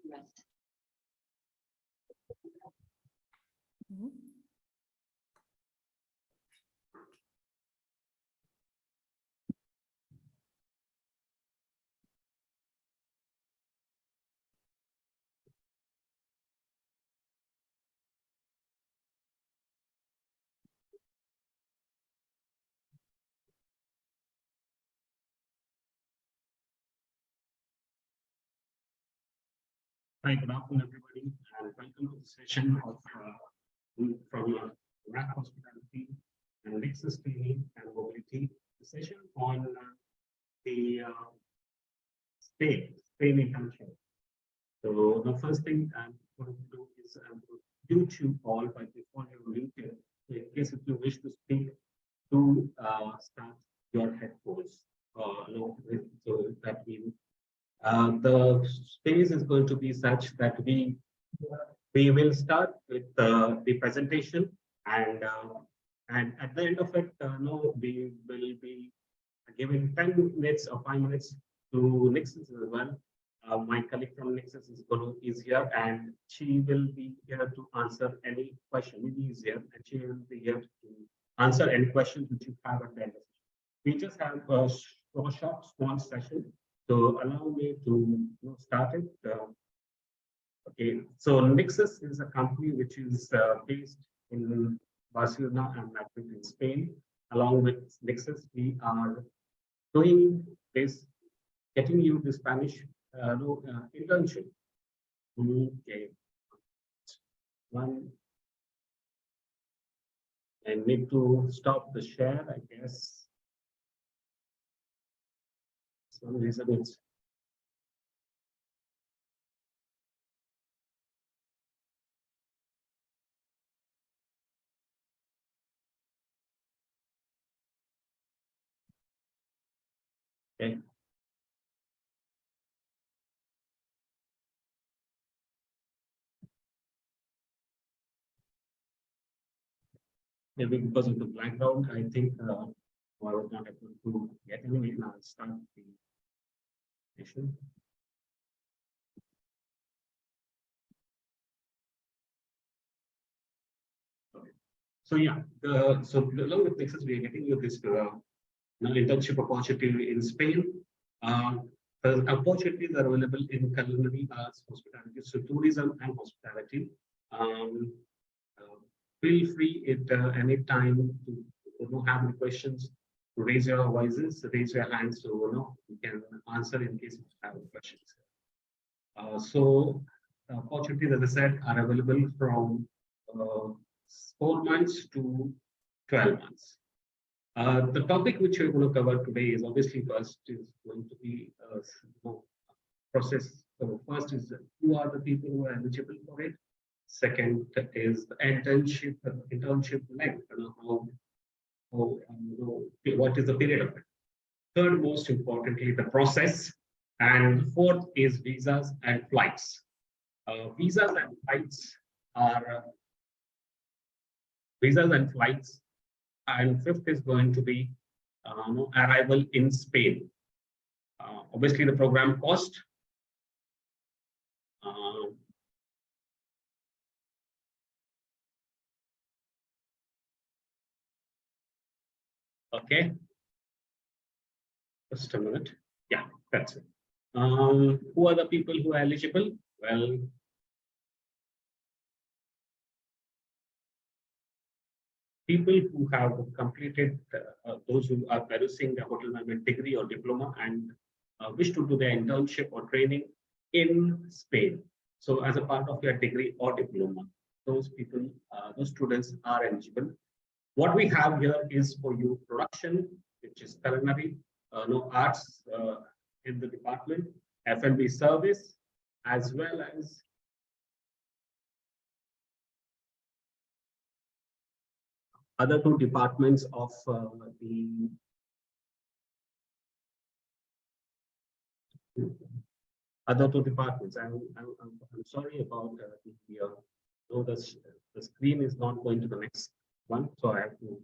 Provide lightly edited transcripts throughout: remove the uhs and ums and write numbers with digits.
Yes. Hi, good afternoon, everybody, and welcome to the session of from RAC Hospitality and Nexus Training and Mobility, the session on the Spain internship. So the first thing I'm going to do is I'm going to mute you all by default your LinkedIn. In case if you wish to speak, to start your headphones. No, so that means the space is going to be such that we will start with the presentation, and at the end of it, no, we will be giving 10 minutes or 5 minutes to Nexus as well. My colleague from Nexus is here, and she will be here to answer any question. Maybe is here, and she will be here to answer any questions which you have at the end. We just have a short, small session. So allow me to start it. Okay, so Nexus is a company which is based in Barcelona and Madrid in Spain. Along with Nexus, we are doing this, getting you the Spanish internship. Okay, I need to stop the share, I guess. Some reason it's okay. Maybe because of the background, I think I was not able to get any. Now I'll start the session. Okay. So yeah, so along with Nexus, we are getting you this internship opportunity in Spain. The opportunities are available in culinary, arts, hospitality, so tourism and hospitality. Feel free at any time to have any questions, to raise your voices, raise your hands, so you can answer in case you have questions. So opportunities, as I said, are available from 4 months to 12 months. The topic which we're going to cover today is obviously first is going to be process. So first is who are the people who are eligible for it. Second is the internship length. What is the period of it. Third, most importantly, the process. And fourth is visas and flights. Visas and flights. And fifth is going to be arrival in Spain. Obviously, the program cost. Okay. Just a minute. Yeah, that's it. Who are the people who are eligible? Well, people who have completed, those who are pursuing a hotel management degree or diploma and wish to do their internship or training in Spain. So as a part of your degree or diploma, those people, those students are eligible. What we have here is for you production, which is culinary, arts in the department, F&B service, as well as other two departments of the other two departments. I'm sorry about the screen is not going to the next one, so I have to.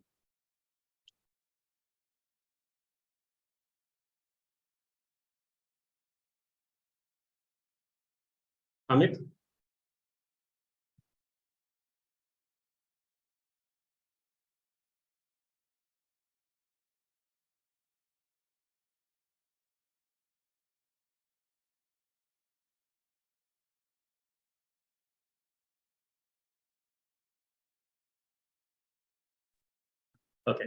Amit? Okay.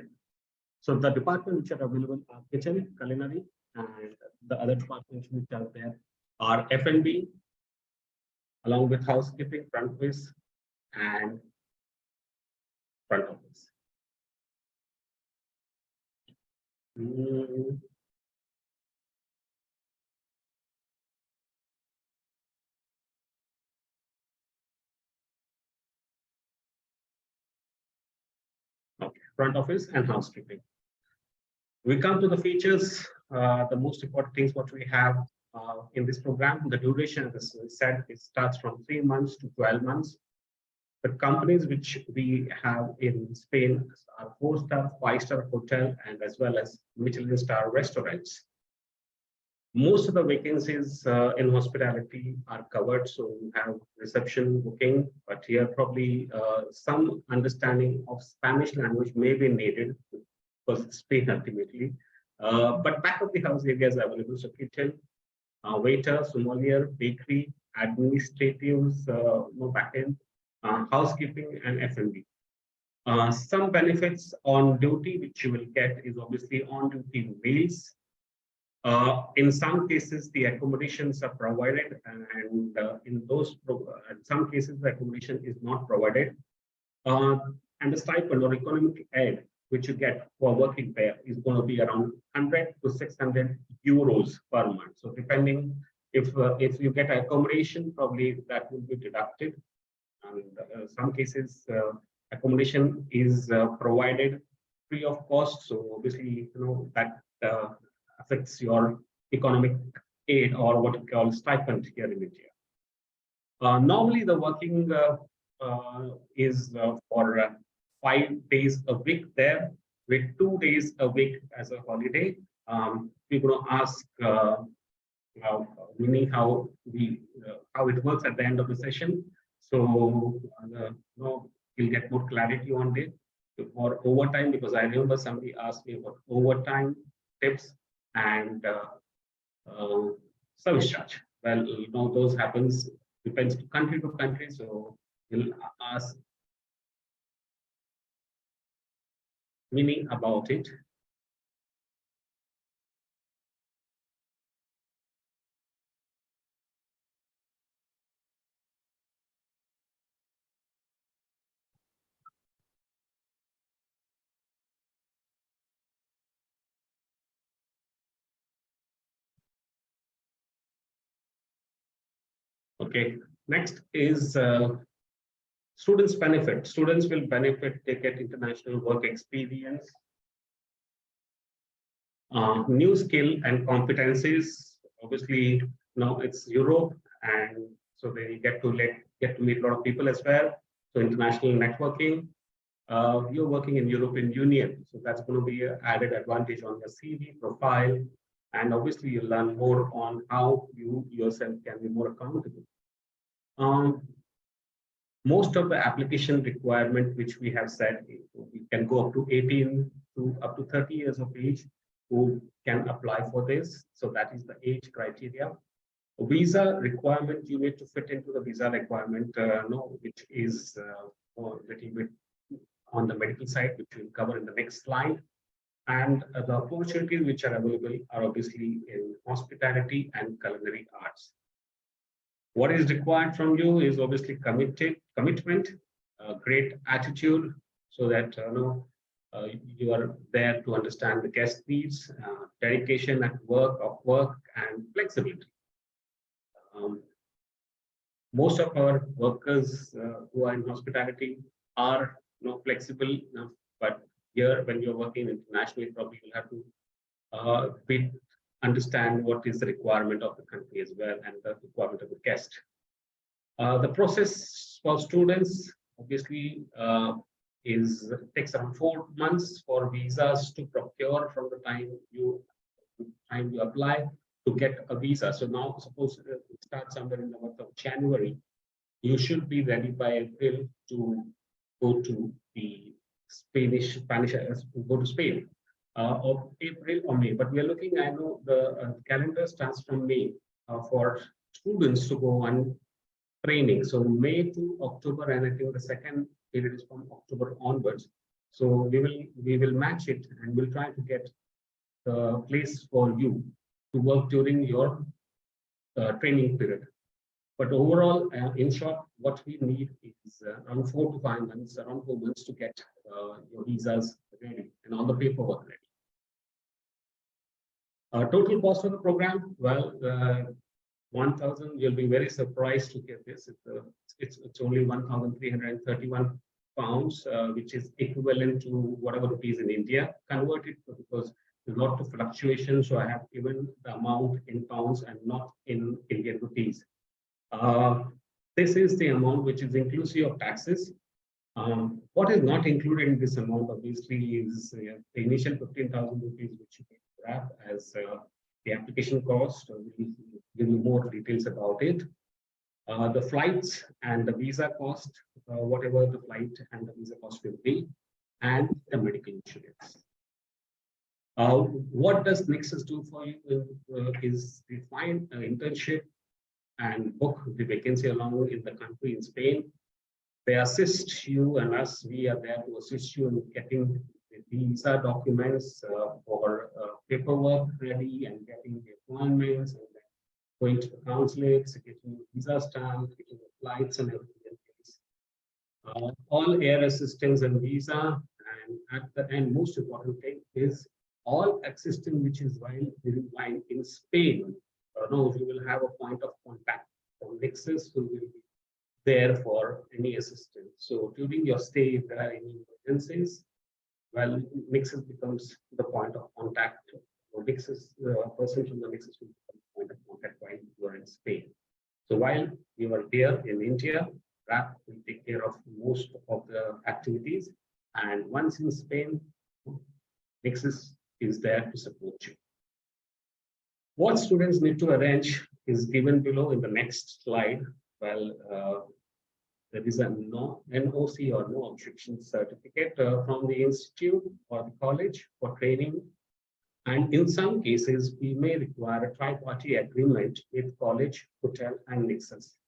So the departments which are available are kitchen, culinary, and the other departments which are there are F&B, along with housekeeping, front office, and front office. Mm, okay, front office and housekeeping. We come to the features, the most important things what we have in this program. The duration, as we said, it starts from 3 months to 12 months. The companies which we have in Spain are 4-star, 5-star hotel, and as well as Michelin star restaurants. Most of the vacancies in hospitality are covered, so you have reception, booking, but here probably some understanding of Spanish language may be needed because it's Spain ultimately. But back of the house areas are available, so kitchen, waiter, sommelier, bakery, administratives, backend, housekeeping, and F&B. Some benefits on duty which you will get is obviously on duty meals. In some cases, the accommodations are provided, and in some cases, the accommodation is not provided. And the stipend or economic aid which you get for working there is going to be around 100 to 600 euros per month. So depending if you get accommodation, probably that will be deducted. And some cases, accommodation is provided free of cost. So obviously, that affects your economic aid or what you call stipend here in India. Normally, the working is for 5 days a week there, with 2 days a week as a holiday. We're going to ask meaning how it works at the end of the session. So you'll get more clarity on it. For overtime, because I remember somebody asked me about overtime tips and service charge. Well, those happens, depends to country. So we'll ask meaning about it. Okay, next is students benefit. Students will benefit, they get international work experience, new skill and competencies. Obviously, now it's Europe, and so they get to meet a lot of people as well. So international networking. You're working in European Union, so that's going to be an added advantage on your CV profile, and obviously you learn more on how you yourself can be more accountable. Most of the application requirement which we have said, we can go up to 18 to up to 30 years of age who can apply for this. So that is the age criteria. Visa requirement, you need to fit into the visa requirement, which is a little bit on the medical side, which we'll cover in the next slide. And the opportunities which are available are obviously in hospitality and culinary arts. What is required from you is obviously commitment, great attitude, so that you are there to understand the guest needs, dedication at work, and flexibility. Most of our workers who are in hospitality are flexible, but here when you're working internationally, probably you'll have to understand what is the requirement of the country as well and the requirement of the guest. The process for students obviously takes around 4 months for visas to procure from the time you apply. to get a visa. So now suppose it starts somewhere in the month of January, you should be ready by April to go to the Spanish go to Spain, or April or May. But we are looking, I know the calendar starts from May for students to go on training. So May to October, and I think the second period is from October onwards. So we will match it, and we'll try to get the place for you to work during your training period. But overall, in short, what we need is around 4 to 5 months, around 4 months to get your visas ready and all the paperwork ready. Total cost of the program, well, 1,000. You'll be very surprised to get this. It's only 1,331 pounds, which is equivalent to whatever rupees in India. Converted because there's a lot of fluctuation, so I have given the amount in pounds and not in Indian rupees. This is the amount which is inclusive of taxes. What is not included in this amount, obviously, is the initial 15,000 rupees, which you can grab as the application cost. We'll give you more details about it. The flights and the visa cost, whatever the flight and the visa cost will be, and the medical insurance. What does Nexus do for you is they find an internship and book the vacancy along in the country in Spain. They assist you and us. We are there to assist you in getting the visa documents for paperwork ready and getting the appointments and then going to the consulates, getting visa stamped, getting the flights and everything in place. All air assistance and visa, and at the end, most important thing is all assistance which is while in Spain. No, you will have a point of contact from Nexus who will be there for any assistance. So during your stay, if there are any emergencies, well, Nexus becomes the point of contact. Or Nexus, person from the Nexus will become the point of contact while you are in Spain. So while you are here in India, RAP will take care of most of the activities. And once in Spain, Nexus is there to support you. What students need to arrange is given below in the next slide. Well, there is a NOC or no objection certificate from the institute or the college for training. And in some cases, we may require a tri-party agreement with college, hotel, and Nexus.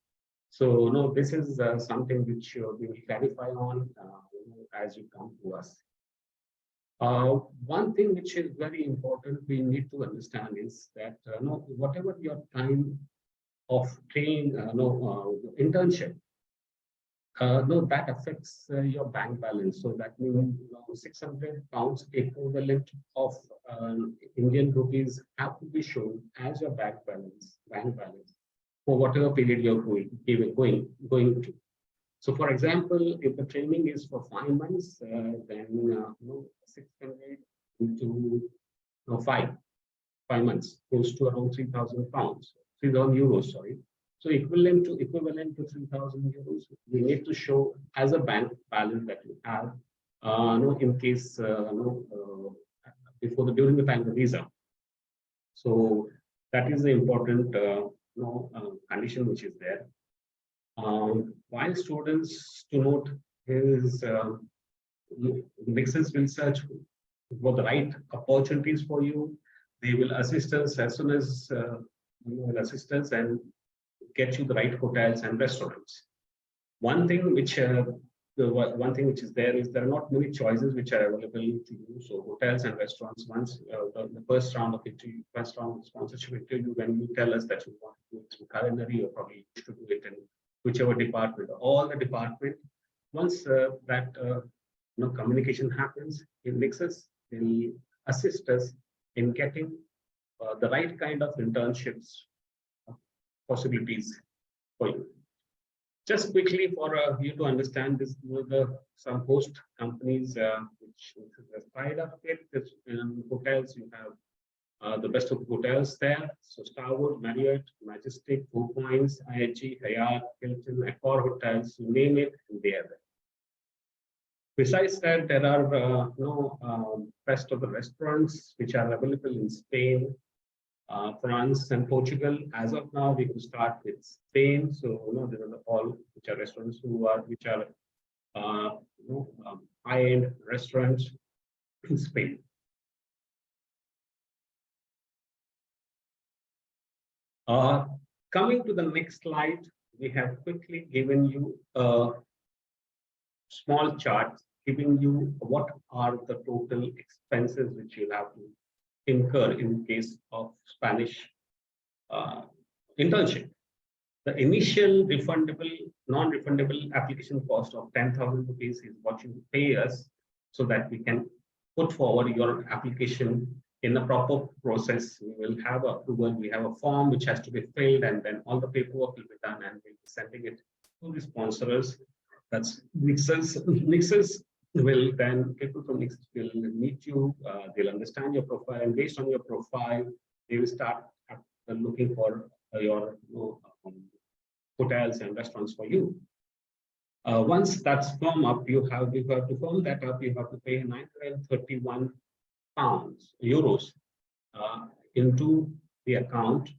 So, no, this is something which we will clarify on as you come to us. One thing which is very important we need to understand is that whatever your time of training, internship, that affects your bank balance. So that means 600 pounds equivalent of Indian rupees have to be shown as your bank balance for whatever period you're going to. So, for example, if the training is for 5 months, then 600 into 5 months goes to around 3,000 pounds, 3,000 euros. Sorry. So equivalent to 3,000 euros, we need to show as a bank balance that you have, in case during the time of the visa. So that is the important condition which is there. While students to note is Nexus will search for the right opportunities for you. They will assist us as soon as assist us and get you the right hotels and restaurants. One thing which is there is there are not many choices which are available to you. So hotels and restaurants. Once the first round of sponsorship interview, when you tell us that you want to do it through Culinary or probably to do it in whichever department, all the department, once that communication happens in Nexus, will assist us in getting the right kind of internships possibilities for you. Just quickly for you to understand this, some host companies which are tied up with this, hotels. You have the best of hotels there. So Starwood, Marriott, Majestic, Four Points, IHG, Hyatt, Hilton, Accor hotels, you name it, and they are there. Besides that, there are best of the restaurants which are available in Spain. France and Portugal. As of now, we could start with Spain. So, there are all which are restaurants which are high-end restaurants in Spain. Coming to the next slide, we have quickly given you a small chart giving you what are the total expenses which you'll have to incur in case of Spanish internship. The initial refundable, non-refundable application cost of 10,000 rupees is what you pay us so that we can put forward your application in a proper process. We will have approval, we have a form which has to be filled, and then all the paperwork will be done, and we'll be sending it to the sponsors. That's Nixes. Nixes will then, people from Nixes will meet you, they'll understand your profile, and based on your profile, they will start looking for your hotels and restaurants for you. Once that's firm up, you have to firm that up, you have to pay 931 euros into the account,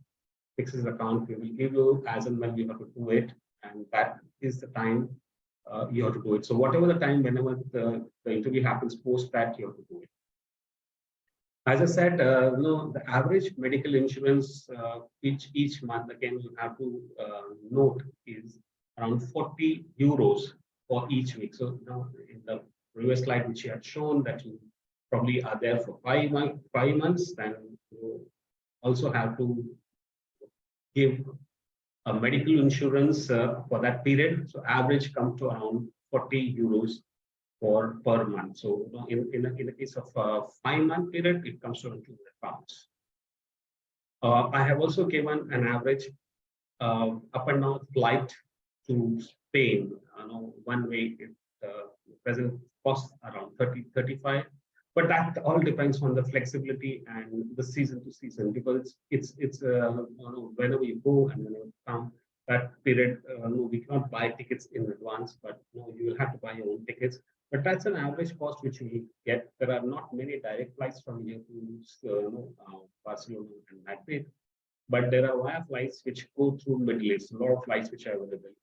Nixes account. We will give you as and when you have to do it, and that is the time you have to do it. So whatever the time, whenever the interview happens, post that you have to do it. As I said, the average medical insurance each month, again, you have to note, is around 40 euros for each week. So in the previous slide, which you had shown that you probably are there for 5 months, then you also have to give a medical insurance for that period. So average comes to around 40 euros per month. So in the case of a 5-month period, it comes to 200 pounds. I have also given an average up and down flight to Spain. One way present costs around 30-35, but that all depends on the flexibility and the season to season, because it's whenever you go and whenever you come, that period we cannot buy tickets in advance, but you will have to buy your own tickets. But that's an average cost which we get. There are not many direct flights from here to Barcelona and Madrid, but there are via flights which go through Middle East. A lot of flights which are available.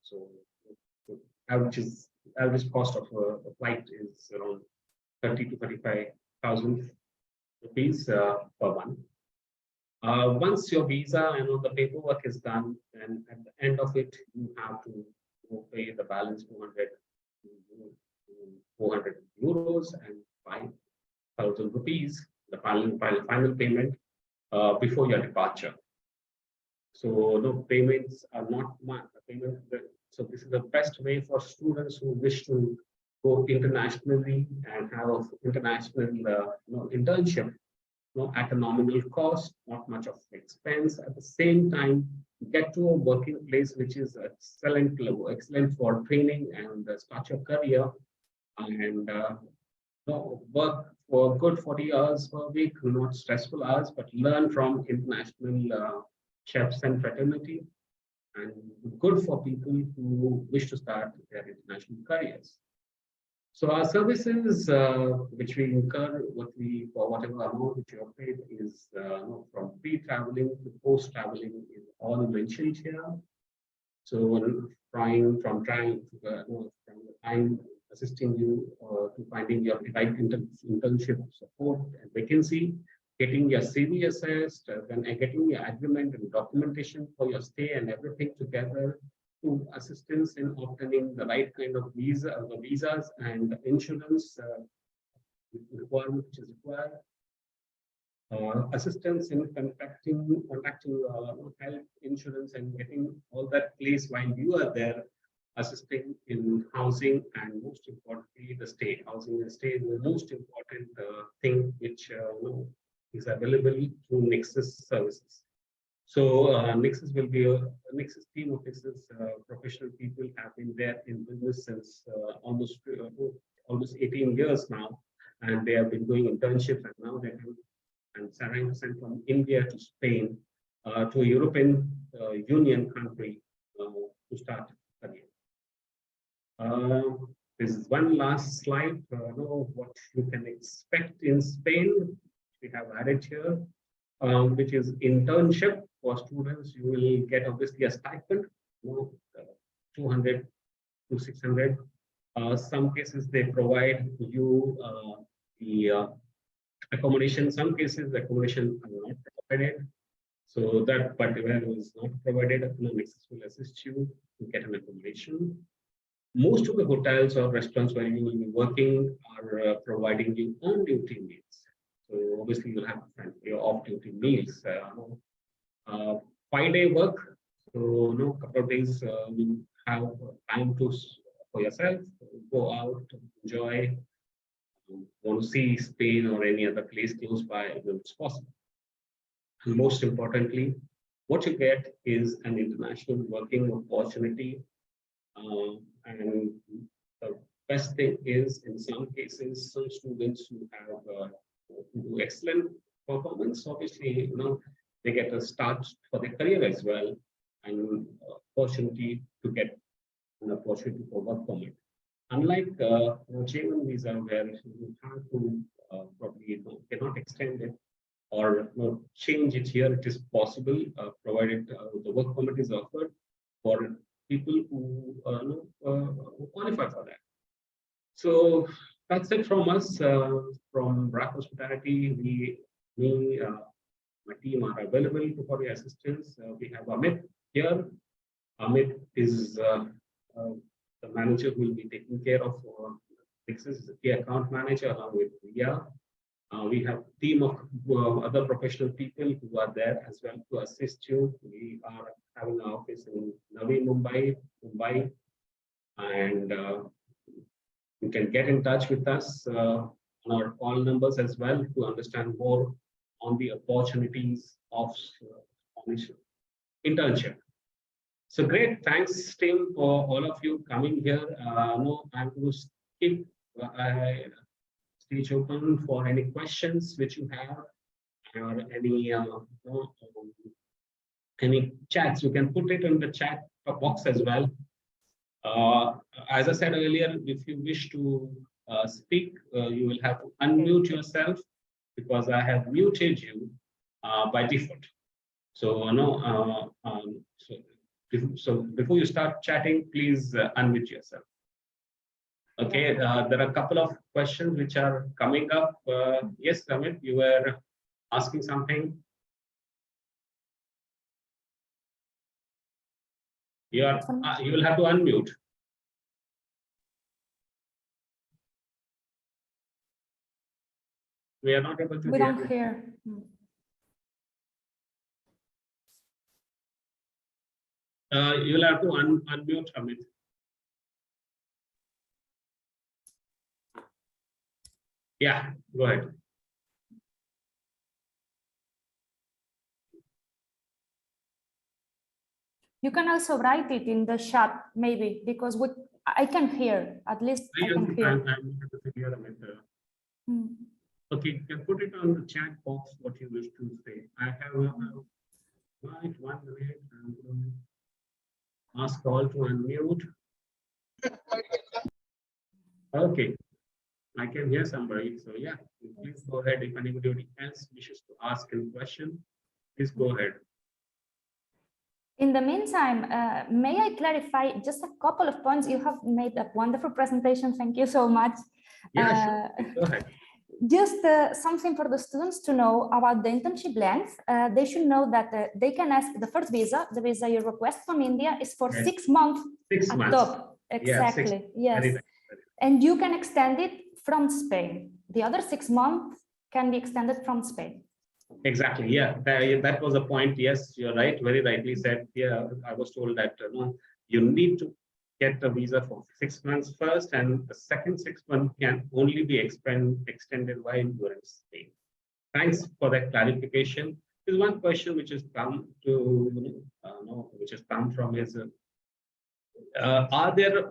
So average cost of a flight is around 30 to 35,000 rupees per month. Once your visa and all the paperwork is done, then at the end of it, you have to pay the balance 400 euros and 5,000 rupees, the final payment before your departure. So payments are not much. So this is the best way for students who wish to go internationally and have an international internship at a nominal cost, not much of expense. At the same time, get to a working place which is excellent for training and start your career, and work for good 40 hours per week, not stressful hours, but learn from international chefs and fraternity, and good for people who wish to start their international careers. So our services, which we incur, for whatever amount which you have paid, is from pre-traveling to post-traveling is all mentioned here. So from the time assisting you to finding your right internship support and vacancy, getting your CV assessed, then getting your agreement and documentation for your stay and everything together, to assistance in obtaining the right kind of visas and insurance requirement which is required. Assistance in contacting health insurance and getting all that place while you are there, assisting in housing, and most importantly, the stay. Housing and stay is the most important thing which is available through Nixes services. So Nixes will be a Nixes team of Nixes professional people have been there in business since almost 18 years now, and they have been doing internships, and now they have, and 70% from India to Spain to a European Union country to start career. This is one last slide. What you can expect in Spain. We have added here. which is internship for students. You will get obviously a stipend, 200 to 600. Some cases they provide you the accommodation. Some cases the accommodation are not provided. So that particular is not provided. Nexus will assist you to get an accommodation. Most of the hotels or restaurants where you will be working are providing you on-duty meals. So obviously you'll have your off-duty meals. 5-day work. So couple of days you have time to for yourself, go out, enjoy. Want to see Spain or any other place close by, if it's possible. And most importantly, what you get is an international working opportunity. And the best thing is, in some cases, some students who have do excellent performance, obviously, they get a start for their career as well, and opportunity to get an opportunity for work permit. Unlike J1 visa, where you have to probably cannot extend it or change it here, it is possible, provided the work permit is offered for people who qualify for that. So that's it from us, from BRAC Hospitality. My team are available for your assistance. We have Amit here. Amit is the manager who will be taking care of Nexus, the key account manager, along with Ria. We have a team of other professional people who are there as well to assist you. We are having an office in Navi Mumbai, and you can get in touch with us on our call numbers as well to understand more on the opportunities of internship. So great, thanks team for all of you coming here. No, I'm going to keep stage open for any questions which you have, or any chats. You can put it in the chat box as well. As I said earlier, if you wish to speak, you will have to unmute yourself, because I have muted you by default. So so before you start chatting, please unmute yourself. Okay, there are a couple of questions which are coming up. Yes, Amit, you were asking something. You will have to unmute. We are not able to. We don't hear. You will have to unmute, Amit. Yeah, go ahead. You can also write it in the chat, maybe, because I can hear, at least I can hear. I'm able to hear, Amit. Okay, you can put it on the chat box what you wish to say. I have right 1 minute. I'm going to ask all to unmute. Okay, I can hear somebody. So yeah, please go ahead. If anybody else wishes to ask a question, please go ahead. In the meantime, may I clarify just a couple of points? You have made a wonderful presentation. Thank you so much. Yeah, sure. Go ahead. Just something for the students to know about the internship length. They should know that they can ask the first visa, the visa you request from India, is for 6 months. 6 months. Top. Exactly. Yeah, yes. And you can extend it from Spain. The other 6 months can be extended from Spain. Exactly. Yeah, that was a point. Yes, you're right. Very rightly said. Yeah, I was told that you need to get the visa for 6 months first, and the second 6 months can only be extended while you are in Spain. Thanks for that clarification. There's one question which has come to which has come from is are there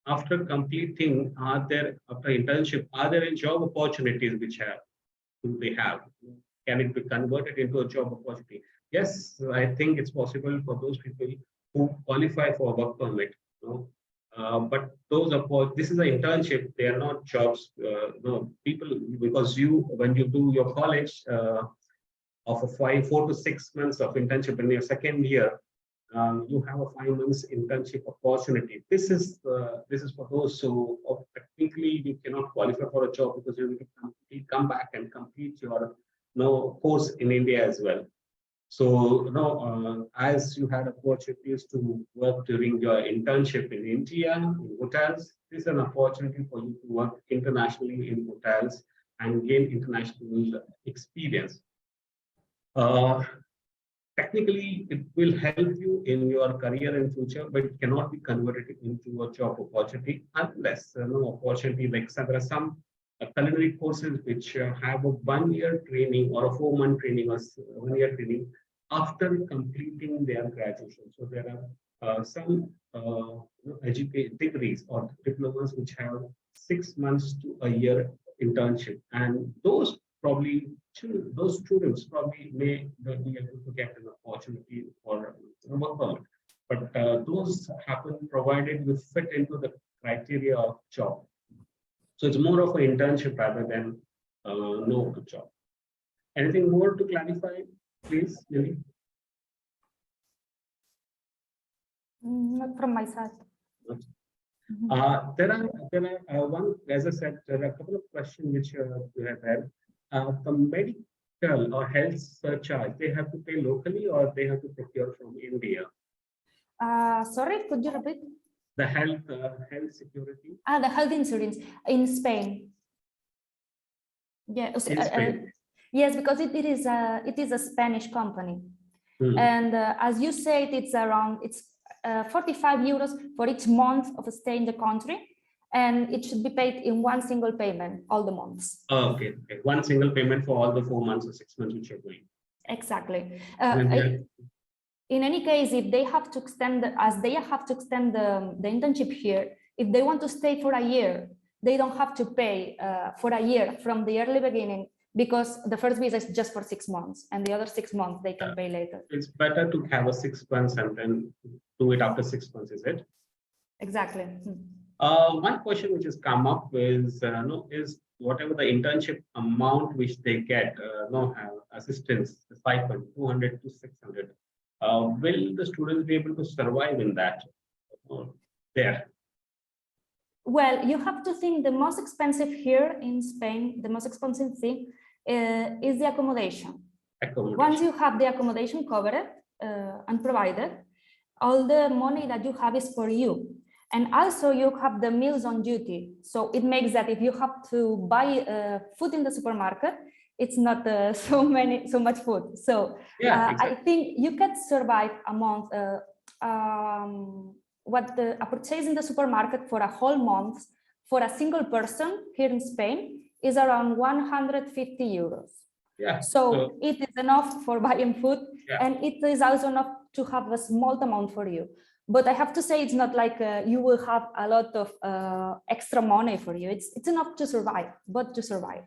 after completing after internship, are there any job opportunities which they have? Can it be converted into a job opportunity? Yes, I think it's possible for those people who qualify for a work permit. But those are this is an internship. They are not jobs. No people, because when you do your college of a 4 to 6 months of internship in your second year, you have a 5 months internship opportunity. This is for those who technically you cannot qualify for a job because you need to come back and complete your course in India as well. So as you had opportunities to work during your internship in India, in hotels, this is an opportunity for you to work internationally in hotels and gain international experience. Technically, it will help you in your career in future, but it cannot be converted into a job opportunity unless opportunity like there are some culinary courses which have a 1-year training or a 4-month training or 1-year training after completing their graduation. So there are some education degrees or diplomas which have 6 months to a year internship, and those students probably may be able to get an opportunity for work permit. But those happen provided you fit into the criteria of job. So it's more of an internship rather than no job. Anything more to clarify, please, Lily? Not from my side. There are one, as I said, there are a couple of questions which we have had. The medical or health surcharge, they have to pay locally or they have to procure from India? Sorry, could you repeat? The health security. The health insurance in Spain. Yeah, In Spain. Yes, because it is a Spanish company, and as you said, it's 45 euros for each month of stay in the country, and it should be paid in one single payment all the months. Oh, okay. One single payment for all the 4 months or 6 months which you're going. Exactly. In any case, if they have to extend, the internship here, if they want to stay for a year, they don't have to pay for a year from the early beginning, because the first visa is just for 6 months, and the other 6 months they can pay later. It's better to have a 6 months and then do it after 6 months, is it? Exactly. One question which has come up is whatever the internship amount which they get, assistance, the 200 to 600. Will the students be able to survive in that there? Well, you have to think the most expensive here in Spain, the most expensive thing is the accommodation. Once you have the accommodation covered and provided, all the money that you have is for you. And also you have the meals on duty. So it makes that if you have to buy food in the supermarket, it's not so much food. So yeah, exactly. I think you can survive a month. A purchase in the supermarket for a whole month for a single person here in Spain is around 150 euros. Yeah. So it is enough for buying food, and it is also enough to have a small amount for you. But I have to say, it's not like you will have a lot of extra money for you. It's enough to survive, but to survive.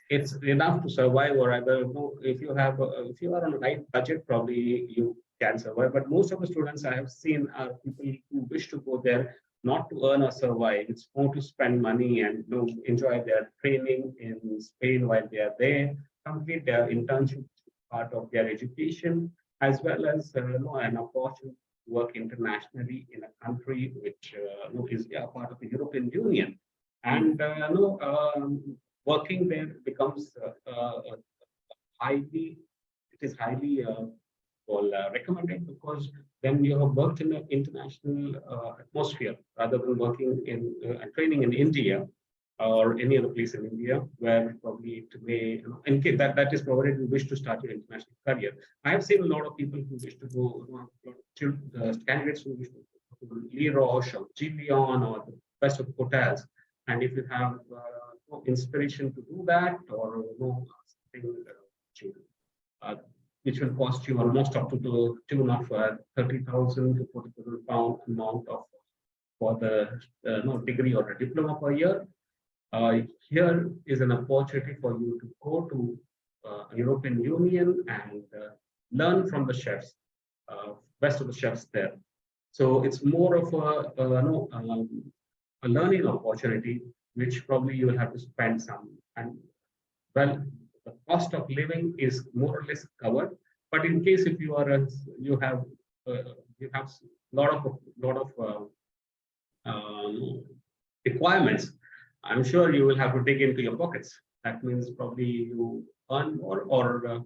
It's enough to survive, or either if you are on a right budget, probably you can survive. But most of the students I have seen are people who wish to go there not to earn or survive. It's more to spend money and enjoy their training in Spain while they are there, complete their internship part of their education, as well as an opportunity to work internationally in a country which is part of the European Union. And working there becomes highly recommended, because then you have worked in an international atmosphere rather than working in training in India or any other place in India, where probably it may, in case that is provided you wish to start your international career. I have seen a lot of people who wish to go, candidates who wish to go to Le Roche or Giveon or the best of hotels. And if you have inspiration to do that, or something which will cost you almost up to the tune of 30,000 to 40,000 pound amount for the degree or a diploma per year. Here is an opportunity for you to go to European Union and learn from the chefs, best of the chefs there. So it's more of a learning opportunity, which probably you will have to spend some. And well, the cost of living is more or less covered. But in case if you are you have lot of requirements, I'm sure you will have to dig into your pockets. That means probably you earn more, or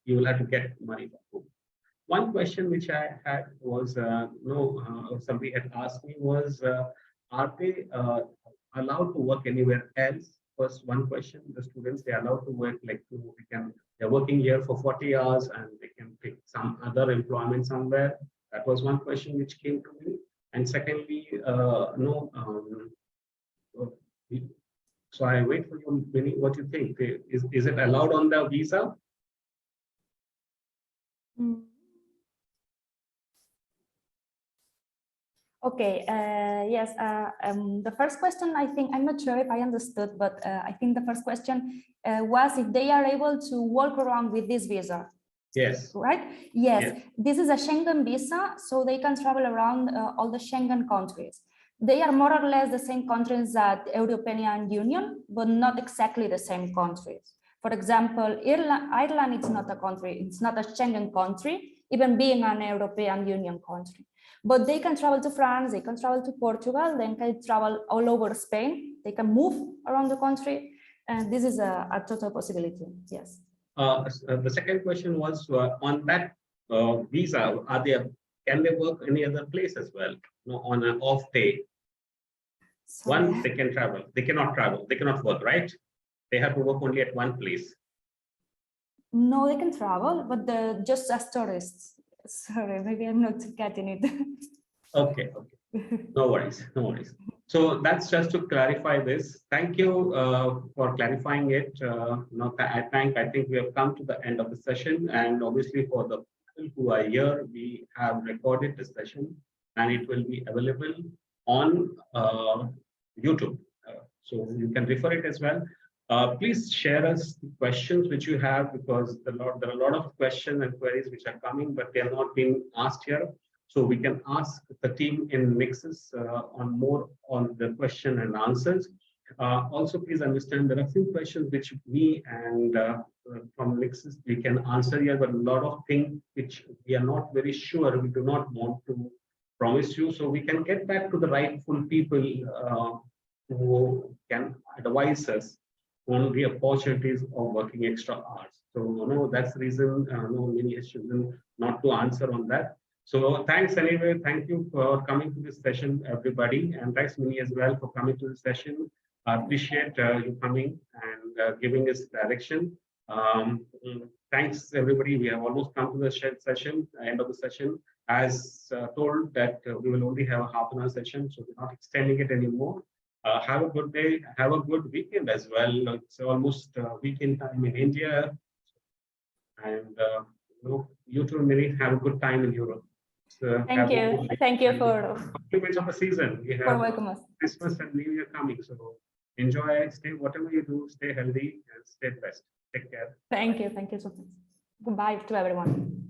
you will have to get money from home. One question which I had was, somebody had asked me was, are they allowed to work anywhere else? First, one question: the students, they are allowed to work they're working here for 40 hours and they can pick some other employment somewhere. That was one question which came to me. And secondly, so I wait for you, Vinny. What do you think? Is it allowed on the visa? Okay, yes, the first question, I think, I'm not sure if I understood, but I think the first question was if they are able to walk around with this visa. Yes. Right? Yes. This is a Schengen visa, so they can travel around all the Schengen countries. They are more or less the same countries that the European Union, but not exactly the same countries. For example, Ireland is not a country, it's not a Schengen country, even being an European Union country. But they can travel to France, they can travel to Portugal, they can travel all over Spain, they can move around the country, and this is a total possibility, yes. The second question was on that visa, can they work any other place as well? On an off day? Sorry. One, they can travel. They cannot travel. They cannot work, right? They have to work only at one place. No, they can travel, but just as tourists. Sorry, maybe I'm not getting it. Okay. No worries. No worries. So that's just to clarify this. Thank you for clarifying it. I think we have come to the end of the session, and obviously for the people who are here, we have recorded the session and it will be available on YouTube. So you can refer it as well. Please share us the questions which you have, because there are a lot of questions and queries which are coming, but they are not being asked here. So we can ask the team in Nexus on the question and answers. Also, please understand there are a few questions which me and from Nexus we can answer here, but a lot of things which we are not very sure. We do not want to promise you, so we can get back to the rightful people who can advise us on the opportunities of working extra hours. So that's the reason many has chosen not to answer on that. So thanks anyway. Thank you for coming to this session, everybody. And thanks, Minnie, as well, for coming to the session. I appreciate you coming and giving us direction. Thanks, everybody. We have almost come to the session, end of the session. As told that we will only have a half an hour session, so we're not extending it anymore. Have a good day. Have a good weekend as well. It's almost weekend time in India. And you too, Minnie, have a good time in Europe. Thank you. Thank you for compliments of the season. We have Christmas and New Year coming, so enjoy. Stay whatever you do. Stay healthy and stay blessed. Take care. Thank you. Thank you so much. Goodbye to everyone.